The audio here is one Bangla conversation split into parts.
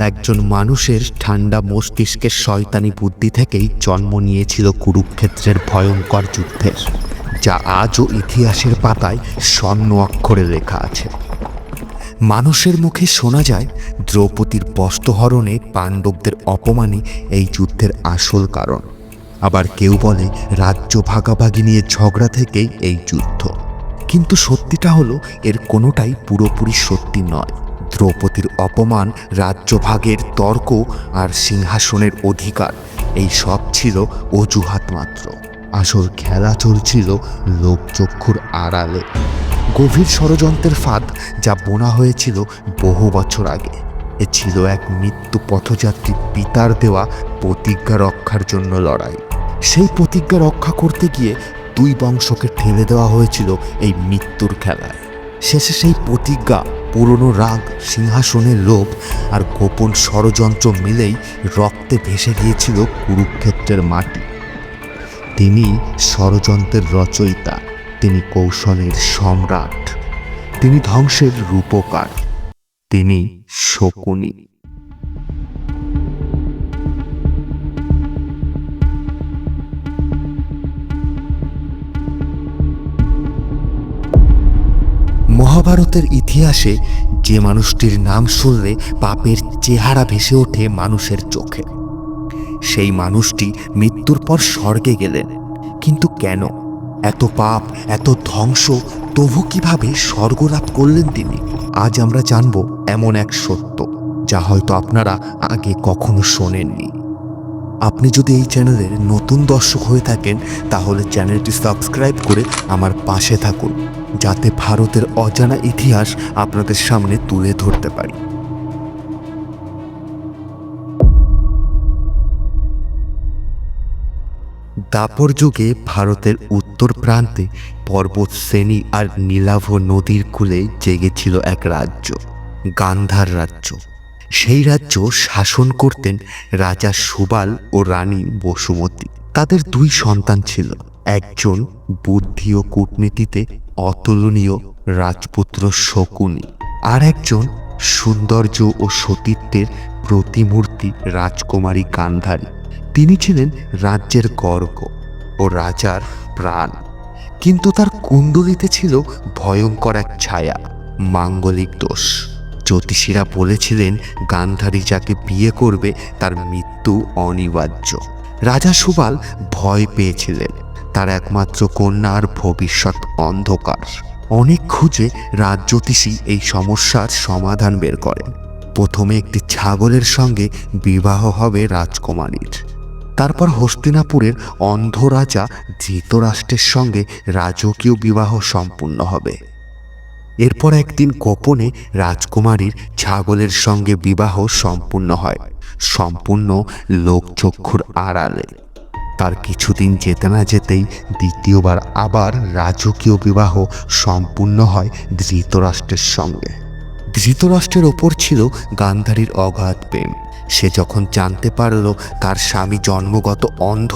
একজন মানুষের ঠান্ডা মস্তিষ্কের শয়তানি বুদ্ধি থেকেই জন্ম নিয়েছিল কুরুক্ষেত্রের ভয়ঙ্কর যুদ্ধের, যা আজও ইতিহাসের পাতায় স্বর্ণ অক্ষরে লেখা আছে। মানুষের মুখে শোনা যায় দ্রৌপদীর বস্ত্রহরণে পাণ্ডবদের অপমানই এই যুদ্ধের আসল কারণ। আবার কেউ বলে রাজ্য ভাগাভাগি নিয়ে ঝগড়া থেকেই এই যুদ্ধ। কিন্তু সত্যিটা হলো এর কোনোটাই পুরোপুরি সত্যি নয়। দ্রৌপদীর অপমান, রাজ্যভাগের তর্ক আর সিংহাসনের অধিকার, এই সব ছিল অজুহাত মাত্র। আসল খেলা চলছিল লোকচক্ষুর আড়ালে। গভীর ষড়যন্ত্রের ফাঁদ যা বোনা হয়েছিল বহু বছর আগে। এ ছিল এক মৃত্যু পথযাত্রী পিতার দেওয়া প্রতিজ্ঞা রক্ষার জন্য লড়াই। সেই প্রতিজ্ঞা রক্ষা করতে গিয়ে দুই বংশকে ঠেলে দেওয়া হয়েছিল এই মৃত্যুর খেলায়। শেষে সেই প্রতিজ্ঞা, পুরনো রাগ, সিংহাসনের লোভ আর গোপন ষড়যন্ত্র মিলেই রক্তে ভেসে গিয়েছিল কুরুক্ষেত্রের মাটি। তিনি ষড়যন্ত্রের রচয়িতা, তিনি কৌশলের সম্রাট, তিনি ধ্বংসের রূপকার, তিনি শকুনি। মহাভারতের ইতিহাসে যে মানুষটির নাম শুনলে পাপের চেহারা ভেসে ওঠে মানুষের চোখে, সেই মানুষটি মৃত্যুর পর স্বর্গে গেলেন। কিন্তু কেন? এত পাপ, এত ধ্বংস, তবু কিভাবে স্বর্গ লাভ করলেন তিনি? আজ আমরা জানব এমন এক সত্য যা হয়তো আপনারা আগে কখনো শোনেননি। আপনি যদি এই চ্যানেলের নতুন দর্শক হয়ে থাকেন, তাহলে চ্যানেলটি সাবস্ক্রাইব করে আমার পাশে থাকুন, যাতে ভারতের অজানা ইতিহাস আপনাদের সামনে তুলে ধরতে পারি। দাপর যুগে ভারতের উত্তর প্রান্তে পর্বত শ্রেণী আর নীলাভ নদীর কূলে জেগেছিল এক রাজ্য, গান্ধার রাজ্য। সেই রাজ্য শাসন করতেন রাজা সুবাল ও রানী বসুমতী। তাদের দুই সন্তান ছিল, একজন বুদ্ধি ও কূটনীতিতে অতুলনীয় রাজপুত্র শকুনি, আর একজন সৌন্দর্য ও সতীত্বের প্রতিমূর্তি রাজকুমারী গান্ধারী। তিনি ছিলেন রাজ্যের গর্ব ও রাজার প্রাণ, কিন্তু তার কুণ্ডলিতে ছিল ভয়ঙ্কর এক ছায়া, মাঙ্গলিক দোষ। জ্যোতিষীরা বলেছিলেন গান্ধারী যাকে বিয়ে করবে তার মৃত্যু অনিবার্য। রাজা সুবাল ভয় পেয়েছিলেন, তার একমাত্র কন্যার ভবিষ্যৎ অন্ধকার। অনেক খুঁজে রাজজ্যোতিষী এই সমস্যার সমাধান বের করেন। প্রথমে একটি ছাগলের সঙ্গে বিবাহ হবে রাজকুমারীর। তারপর হস্তিনাপুরের অন্ধ রাজা ধৃতরাষ্ট্রের সঙ্গে রাজকীয় বিবাহ সম্পূর্ণ হবে। এরপর একদিন গোপনে রাজকুমারীর ছাগলের সঙ্গে বিবাহ সম্পূর্ণ হয়, সম্পূর্ণ লোকচক্ষুর আড়ালে। তার কিছুদিন যেতে না যেতেই দ্বিতীয়বার আবার রাজকীয় বিবাহ সম্পূর্ণ হয় ধৃতরাষ্ট্রের সঙ্গে। ধৃতরাষ্ট্রের ওপর ছিল গান্ধারীর অগাধ প্রেম। সে যখন জানতে পারল তার স্বামী জন্মগত অন্ধ,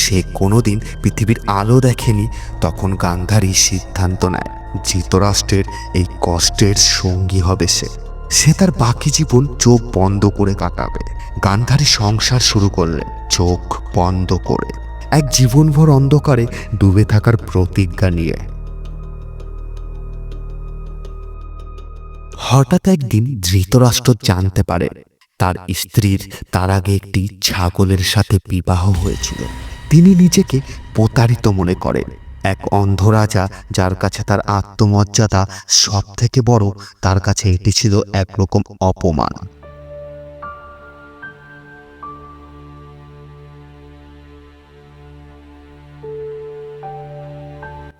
সে কোনোদিন পৃথিবীর আলো দেখেনি, তখন গান্ধারী সিদ্ধান্ত নেয় ধৃতরাষ্ট্রের এই কষ্টের সঙ্গী হবে সে তার বাকি জীবন চোখ বন্ধ করে কাটাবে। গান্ধারী সংসার শুরু করলেন চোখ বন্ধ করে, এক জীবনভর অন্ধকারে ডুবে থাকার প্রতিজ্ঞা নিয়ে। হঠাৎ একদিন ধৃতরাষ্ট্র জানতে পারে তার স্ত্রীর তার আগে একটি ছাগলের সাথে বিবাহ হয়েছিল। তিনি নিজেকে প্রতারিত মনে করেন। এক অন্ধ রাজা, যার কাছে তার আত্মমর্যাদা সব থেকে বড়, তার কাছে এটি ছিল একরকম অপমান।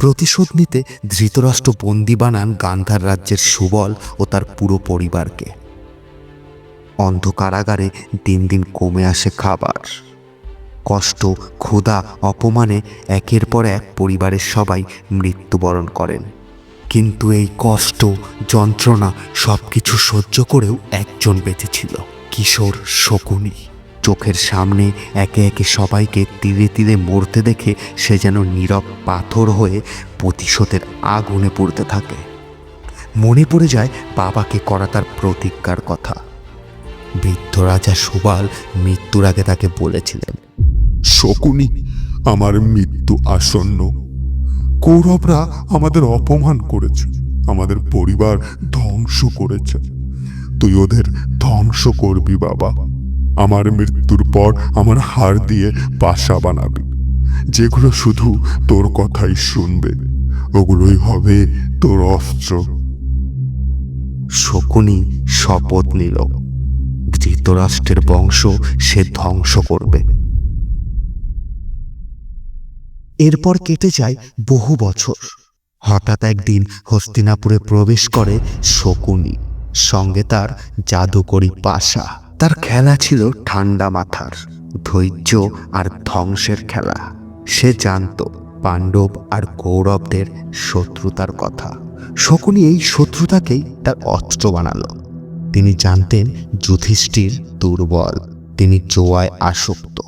প্রতিশোধ নিতে ধৃতরাষ্ট্র বন্দি বানান গান্ধার রাজ্যের সুবল ও তার পুরো পরিবারকে। অন্ধ কারাগারে দিন দিন কমে আসে খাবার। কষ্ট, ক্ষুধা, অপমানে একের পর এক পরিবারের সবাই মৃত্যুবরণ করেন। কিন্তু এই কষ্ট, যন্ত্রণা সব কিছু সহ্য করেও একজন বেঁচে ছিল, কিশোর শকুনি। চোখের সামনে একে একে সবাইকে তীরে তীরে মরতে দেখে সে যেন নীরব পাথর হয়ে প্রতিশোধের আগুনে পুড়তে থাকে। মনে পড়ে যায় বাবাকে করা তার প্রতিজ্ঞার কথা। বৃদ্ধ রাজা সুবাল মৃত্যুর আগে তাকে বলেছিলেন, শকুনি, আমার মৃত্যু আসন্ন। কৌরবরা আমাদের অপমান করেছে, আমাদের পরিবার ধ্বংস করেছে। তুই ওদের ধ্বংস করবি বাবা। আমার মৃত্যুর পর আমার হাড় দিয়ে পাশা বানাবি, যেগুলো শুধু তোর কথাই শুনবে। ওগুলোই হবে তোর অস্ত্র। শকুনি শপথ নিল, ধৃতরাষ্ট্রের বংশ সে ধ্বংস করবে। এরপর কেটে যায় বহু বছর। হঠাৎ একদিন হস্তিনাপুরে প্রবেশ করে শকুনি, সঙ্গে তার জাদুকরি পাশা। তার খেলা ছিল ঠান্ডা মাথার, ধৈর্য আর ধ্বংসের খেলা। সে জানত পাণ্ডব আর কৌরবদের শত্রুতার কথা। শকুনি এই শত্রুতাকেই তার অস্ত্র বানালো। তিনি জানতেন যুধিষ্ঠির দুর্বল, তিনি জোয়ায় আসক্ত।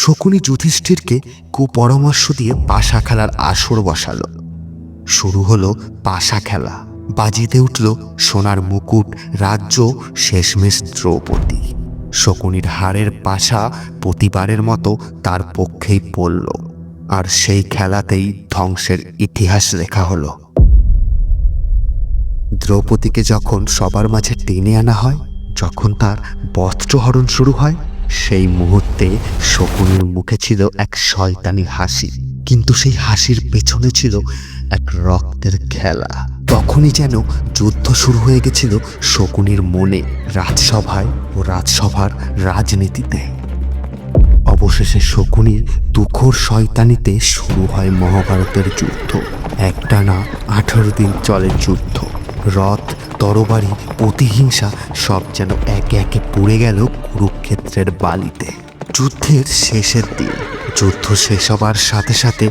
শকুনি যুধিষ্ঠিরকে কুপরামর্শ দিয়ে পাশা খেলার আসর বসালো। শুরু হলো পাশা খেলা। বাজিতে উঠল সোনার মুকুট, রাজ্য, শেষমেশ দ্রৌপদী। শকুনির হাড়ের পাশা প্রতিবারের মতো তার পক্ষেই পড়ল, আর সেই খেলাতেই ধ্বংসের ইতিহাস লেখা হলো। দ্রৌপদীকে যখন সবার মাঝে টেনে আনা হয়, যখন তার বস্ত্রহরণ শুরু হয়, সেই মুহূর্তে শকুনির মুখে ছিল এক শয়তানি হাসি, কিন্তু সেই হাসির পেছনে ছিল এক রক্তের খেলা। তখনই যেন যুদ্ধ শুরু হয়ে গেছিল শকুনির মনে, রাজসভায় ও রাজসভার রাজনীতিতে। অবশেষে শকুনির তুখোর শয়তানিতে শুরু হয় মহাভারতের যুদ্ধ। একটানা 18 দিন চলে যুদ্ধ। রথ, তরবারি, প্রতিহিংসা সব যেন একে একে পুড়ে গেল কুরুক্ষেত্রের বালিতে। যুদ্ধের শেষের দিন। যুদ্ধ শেষ হবার সাথে সাথে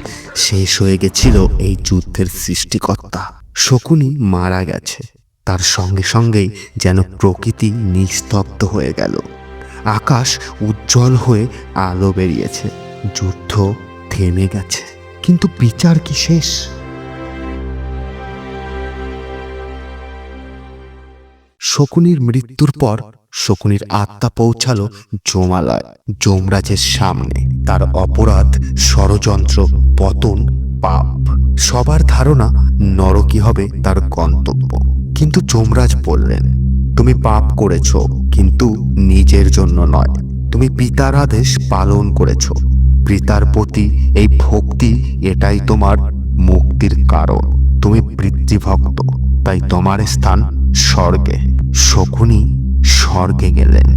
শেষ হয়ে গেছিল এই যুদ্ধের সৃষ্টিকর্তা। শকুনি মারা গেছে, তার সঙ্গে সঙ্গেই যেন প্রকৃতি নিস্তব্ধ হয়ে গেল। আকাশ উজ্জ্বল হয়ে আলো বেরিয়েছে। যুদ্ধ থেমে গেছে, কিন্তু বিচার কি শেষ? শকুনির মৃত্যুর পর শকুনির আত্মা পৌঁছালো যমালয়, যমরাজের সামনে। তার অপরাধ, ষড়যন্ত্র, পতন, পাপ। সবার ধারণা নরকই হবে তার গন্তব্য। কিন্তু যমরাজ বললেন, তুমি পাপ করেছ, কিন্তু নিজের জন্য নয়। তুমি পিতার আদেশ পালন করেছ। পিতার প্রতি এই ভক্তি, এটাই তোমার মুক্তির কারণ। তুমি পিতৃভক্ত, তাই তোমার স্থান স্বর্গে। শকুনি স্বর্গে গেলেন।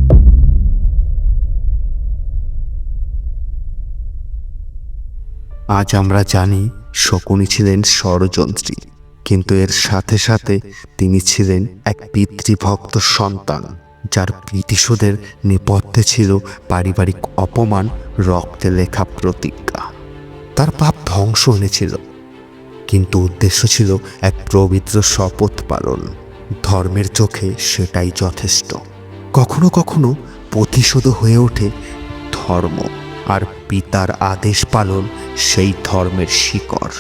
আজ আমরা জানি শকুনি ছিলেন ষড়যন্ত্রী, কিন্তু এর সাথে সাথে তিনি ছিলেন এক পিতৃভক্ত সন্তান, যার প্রতিশোধের নেপথ্যে ছিল পারিবারিক অপমান, রক্তে লেখা প্রতিজ্ঞা। তার পাপ ধ্বংস এনেছিল, কিন্তু উদ্দেশ্য ছিল এক পবিত্র শপথ পালন। ধর্মের চোখে সেটাই যথেষ্ট। কখনো কখনো প্রতিশোধ হয়ে ওঠে ধর্ম, আর পিতার আদেশ পালন সেই ধর্মের শিকড়।